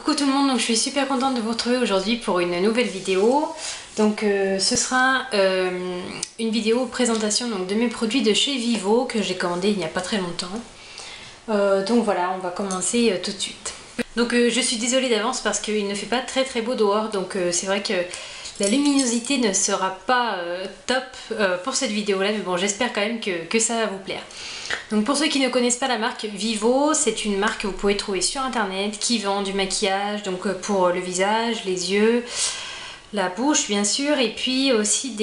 Coucou tout le monde, donc je suis super contente de vous retrouver aujourd'hui pour une nouvelle vidéo. Donc ce sera une vidéo présentation donc, de mes produits de chez Vivo que j'ai commandé il n'y a pas très longtemps. Donc voilà, on va commencer tout de suite. Donc je suis désolée d'avance parce qu'il ne fait pas très beau dehors, donc c'est vrai que la luminosité ne sera pas top pour cette vidéo là, mais bon, j'espère quand même que ça va vous plaire. Donc pour ceux qui ne connaissent pas la marque Vivo, c'est une marque que vous pouvez trouver sur internet qui vend du maquillage, donc pour le visage, les yeux, la bouche bien sûr, et puis aussi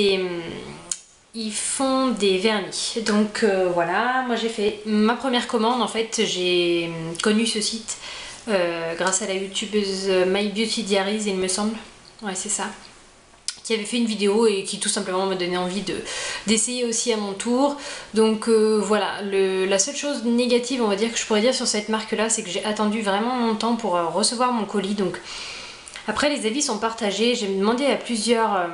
ils font des vernis. Donc voilà, moi j'ai fait ma première commande. En fait, j'ai connu ce site grâce à la youtubeuse My Beauty Diaries, il me semble. Ouais, c'est ça. Qui avait fait une vidéo et qui tout simplement m'a donné envie d'essayer aussi à mon tour. Donc voilà, la seule chose négative on va dire que je pourrais dire sur cette marque là, c'est que j'ai attendu vraiment longtemps pour recevoir mon colis. Donc après les avis sont partagés, j'ai demandé à plusieurs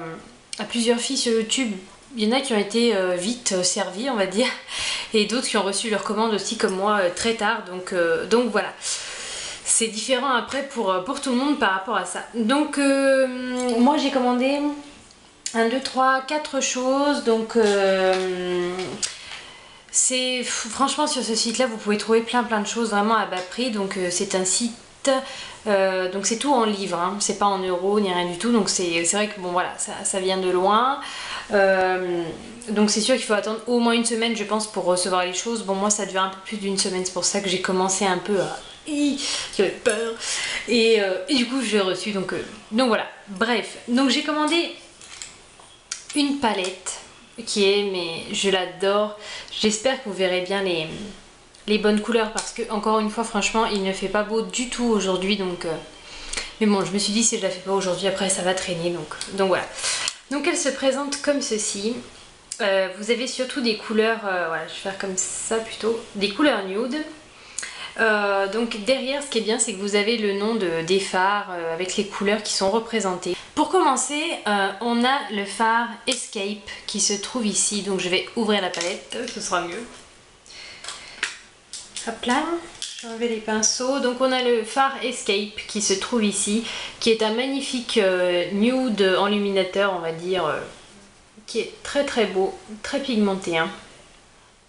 filles sur YouTube. Il y en a qui ont été vite servies on va dire, et d'autres qui ont reçu leur commande aussi comme moi très tard, donc voilà. C'est différent après pour tout le monde par rapport à ça. Donc moi j'ai commandé 1, 2, 3, 4 choses. Donc c'est franchement sur ce site là vous pouvez trouver plein de choses vraiment à bas prix. Donc c'est un site, donc c'est tout en livres, hein. C'est pas en euros ni rien du tout. Donc c'est vrai que bon voilà, ça vient de loin. Donc c'est sûr qu'il faut attendre au moins une semaine je pense pour recevoir les choses. Bon moi ça dure un peu plus d'une semaine, c'est pour ça que j'ai commencé un peu à... j'avais peur et du coup je l'ai reçu, donc voilà, bref. Donc j'ai commandé une palette qui est, mais je l'adore, j'espère que vous verrez bien les bonnes couleurs parce que encore une fois franchement il ne fait pas beau du tout aujourd'hui, donc mais bon je me suis dit si je la fais pas aujourd'hui après ça va traîner, donc voilà. Donc elle se présente comme ceci. Vous avez surtout des couleurs, voilà, je vais faire comme ça plutôt, des couleurs nude. Donc derrière ce qui est bien c'est que vous avez le nom des fards avec les couleurs qui sont représentées. Pour commencer on a le fard Escape qui se trouve ici, donc je vais ouvrir la palette, ce sera mieux. Hop là, je vais enlever les pinceaux. Donc on a le fard Escape qui se trouve ici, qui est un magnifique nude enluminateur on va dire, qui est très beau, très pigmenté, hein.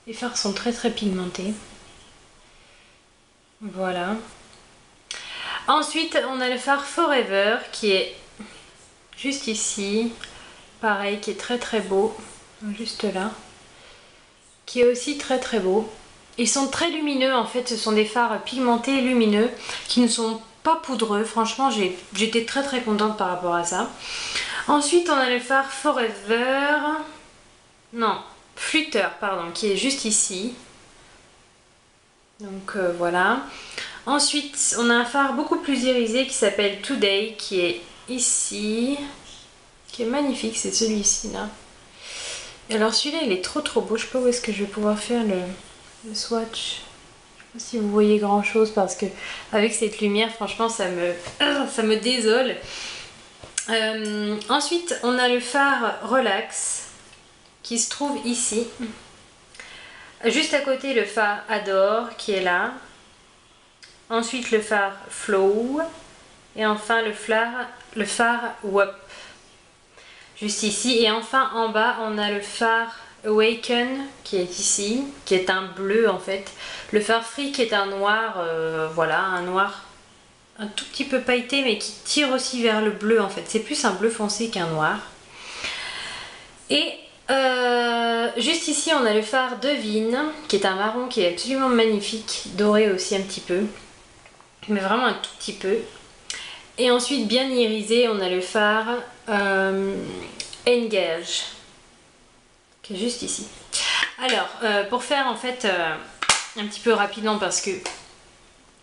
Les fards sont très pigmentés. Voilà. Ensuite, on a le fard Forever qui est juste ici. Pareil, qui est très beau. Juste là. Qui est aussi très beau. Ils sont très lumineux en fait. Ce sont des fards pigmentés lumineux qui ne sont pas poudreux. Franchement, j'étais très contente par rapport à ça. Ensuite, on a le fard Forever. Non, Flutter, pardon, qui est juste ici. Donc voilà. Ensuite on a un fard beaucoup plus irisé qui s'appelle Today, qui est ici, qui est magnifique, c'est celui-ci là. Et alors celui-là il est trop beau, je sais pas où est-ce que je vais pouvoir faire le swatch. Je sais pas si vous voyez grand chose parce que avec cette lumière franchement ça me désole. Ensuite on a le fard Relax qui se trouve ici. Juste à côté le fard Adore qui est là. Ensuite le fard Flow. Et enfin le fard Wop. Juste ici. Et enfin en bas on a le fard Awaken qui est ici. Qui est un bleu en fait. Le fard Free qui est un noir. Voilà, un noir un tout petit peu pailleté mais qui tire aussi vers le bleu en fait. C'est plus un bleu foncé qu'un noir. Et juste ici on a le fard Devine qui est un marron qui est absolument magnifique, doré aussi un petit peu, mais vraiment un tout petit peu. Et ensuite bien irisé on a le fard Engage qui est juste ici. Alors pour faire en fait un petit peu rapidement parce que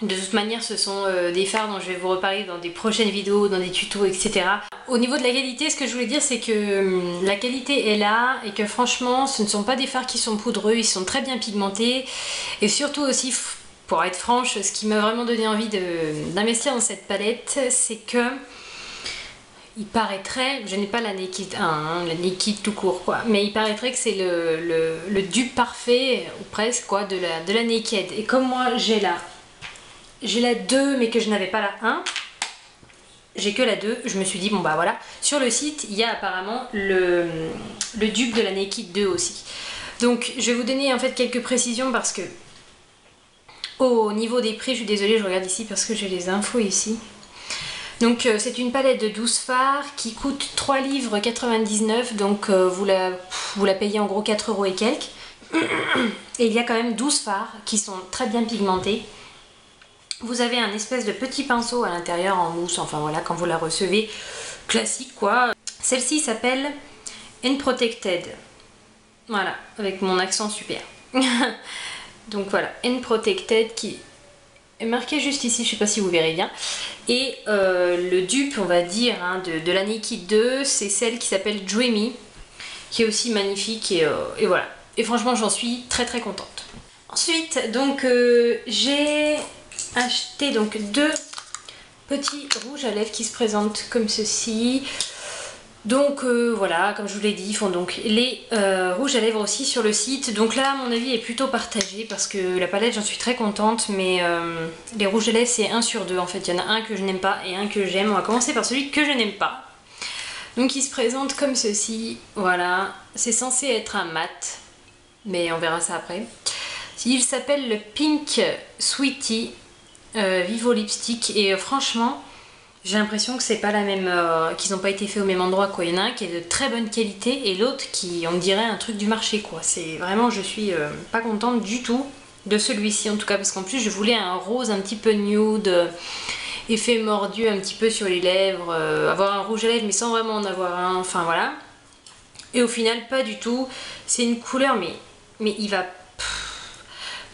de toute manière ce sont des fards dont je vais vous reparler dans des prochaines vidéos, dans des tutos, etc. Au niveau de la qualité, ce que je voulais dire c'est que la qualité est là et que franchement ce ne sont pas des fards qui sont poudreux, ils sont très bien pigmentés. Et surtout aussi, pour être franche, ce qui m'a vraiment donné envie d'investir dans cette palette, c'est que il paraîtrait, je n'ai pas la Naked 1, hein, la Naked tout court quoi, mais il paraîtrait que c'est le dupe parfait, ou presque quoi, de la Naked. Et comme moi j'ai la 2 mais que je n'avais pas la 1, j'ai que la 2, je me suis dit bon bah voilà. Sur le site il y a apparemment le dupe de la Naked 2 aussi. Donc je vais vous donner en fait quelques précisions parce que au niveau des prix, je suis désolée, je regarde ici parce que j'ai les infos ici. Donc c'est une palette de 12 fards qui coûte 3 livres 99, donc vous la payez en gros 4 € et quelques. Et il y a quand même 12 fards qui sont très bien pigmentés. Vous avez un espèce de petit pinceau à l'intérieur en mousse, enfin voilà, quand vous la recevez, classique quoi. Celle-ci s'appelle N-Protected. Voilà, avec mon accent super. Donc voilà, N-Protected qui est marqué juste ici, je sais pas si vous verrez bien. Et le dupe, on va dire, hein, de la Naked 2, c'est celle qui s'appelle Dreamy, qui est aussi magnifique et voilà. Et franchement, j'en suis très très contente. Ensuite, donc j'ai acheté donc 2 petits rouges à lèvres qui se présentent comme ceci. Donc voilà, comme je vous l'ai dit, ils font donc les rouges à lèvres aussi sur le site. Donc là, mon avis est plutôt partagé parce que la palette, j'en suis très contente. Mais les rouges à lèvres, c'est 1 sur 2 en fait. Il y en a un que je n'aime pas et un que j'aime. On va commencer par celui que je n'aime pas. Donc il se présente comme ceci. Voilà, c'est censé être un mat. Mais on verra ça après. Il s'appelle le Pink Sweetie Vivo Lipstick. Et franchement... j'ai l'impression que c'est pas la même, qu'ils n'ont pas été faits au même endroit quoi. Il y en a un qui est de très bonne qualité et l'autre qui, on me dirait, un truc du marché quoi. C'est vraiment, je suis pas contente du tout de celui-ci en tout cas parce qu'en plus je voulais un rose un petit peu nude, effet mordu un petit peu sur les lèvres, avoir un rouge à lèvres mais sans vraiment en avoir un, enfin voilà. Et au final pas du tout. C'est une couleur mais il va,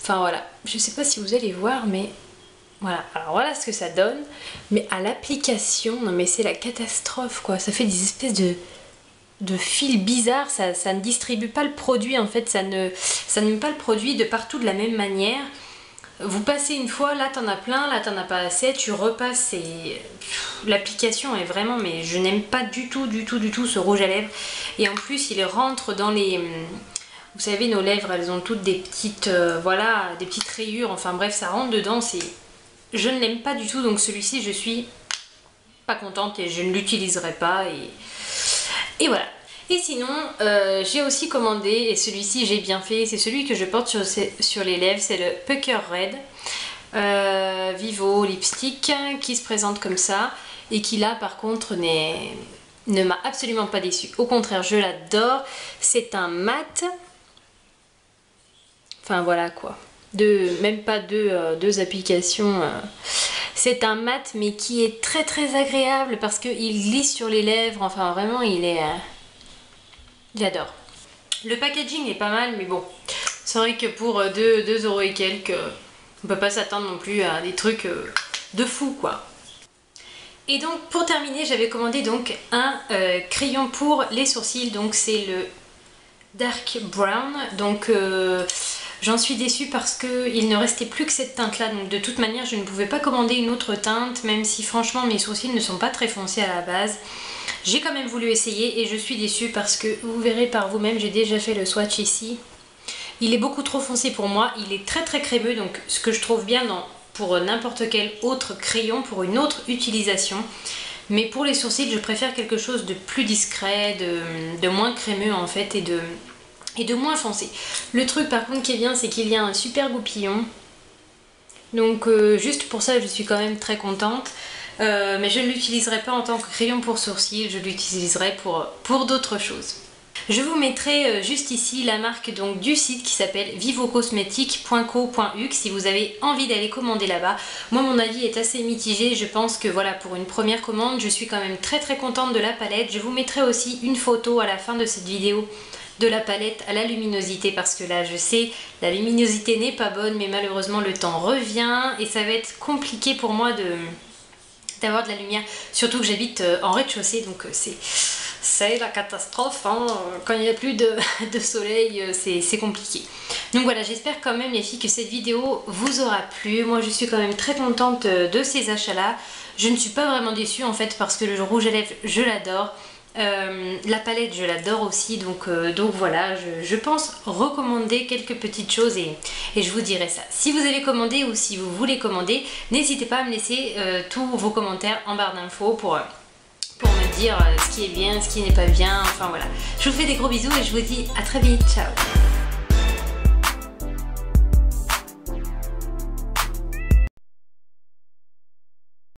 enfin voilà. Je sais pas si vous allez voir mais voilà, alors voilà ce que ça donne, mais à l'application, non mais c'est la catastrophe quoi, ça fait des espèces de fils bizarres, ça ne distribue pas le produit en fait, ça ne met pas le produit de partout de la même manière. Vous passez une fois, là t'en as plein, là t'en as pas assez, tu repasses et l'application est vraiment, mais je n'aime pas du tout ce rouge à lèvres. Et en plus il rentre dans les... Vous savez, nos lèvres elles ont toutes des petites, voilà, des petites rayures, enfin bref ça rentre dedans, c'est... Je ne l'aime pas du tout, donc celui-ci je suis pas contente et je ne l'utiliserai pas et voilà. Et sinon j'ai aussi commandé, et celui-ci j'ai bien fait, c'est celui que je porte sur les lèvres, c'est le Pucker Red Vivo Lipstick qui se présente comme ça et qui là par contre ne m'a absolument pas déçu. Au contraire, je l'adore, c'est un mat, enfin voilà quoi. Même pas deux applications. C'est un mat mais qui est très très agréable parce qu'il glisse sur les lèvres. Enfin vraiment il est... J'adore. Le packaging est pas mal mais bon. C'est vrai que pour 2 € et quelques, on peut pas s'attendre non plus à des trucs de fou quoi. Et donc pour terminer j'avais commandé donc un crayon pour les sourcils. Donc c'est le Dark Brown. Donc... j'en suis déçue parce qu'il ne restait plus que cette teinte là, donc de toute manière je ne pouvais pas commander une autre teinte, même si franchement mes sourcils ne sont pas très foncés à la base. J'ai quand même voulu essayer et je suis déçue parce que vous verrez par vous-même, j'ai déjà fait le swatch ici. Il est beaucoup trop foncé pour moi, il est très très crémeux, donc ce que je trouve bien pour n'importe quel autre crayon, pour une autre utilisation. Mais pour les sourcils je préfère quelque chose de plus discret, de moins crémeux en fait et de moins foncé. Le truc par contre qui est bien c'est qu'il y a un super goupillon. Donc juste pour ça je suis quand même très contente. Mais je ne l'utiliserai pas en tant que crayon pour sourcils, je l'utiliserai pour d'autres choses. Je vous mettrai juste ici la marque donc du site qui s'appelle vivocosmetics.co.uk si vous avez envie d'aller commander là-bas. Moi mon avis est assez mitigé, je pense que voilà pour une première commande je suis quand même très très contente de la palette. Je vous mettrai aussi une photo à la fin de cette vidéo de la palette à la luminosité parce que là je sais la luminosité n'est pas bonne mais malheureusement le temps revient et ça va être compliqué pour moi d'avoir de la lumière, surtout que j'habite en rez-de-chaussée donc c'est la catastrophe hein. Quand il n'y a plus de soleil c'est compliqué. Donc voilà, j'espère quand même les filles que cette vidéo vous aura plu. Moi je suis quand même très contente de ces achats là. Je ne suis pas vraiment déçue en fait parce que le rouge à lèvres je l'adore. La palette je l'adore aussi, donc voilà, je pense recommander quelques petites choses et je vous dirai ça. Si vous avez commandé ou si vous voulez commander, n'hésitez pas à me laisser tous vos commentaires en barre d'infos pour me dire ce qui est bien, ce qui n'est pas bien, enfin voilà. Je vous fais des gros bisous et je vous dis à très vite, ciao.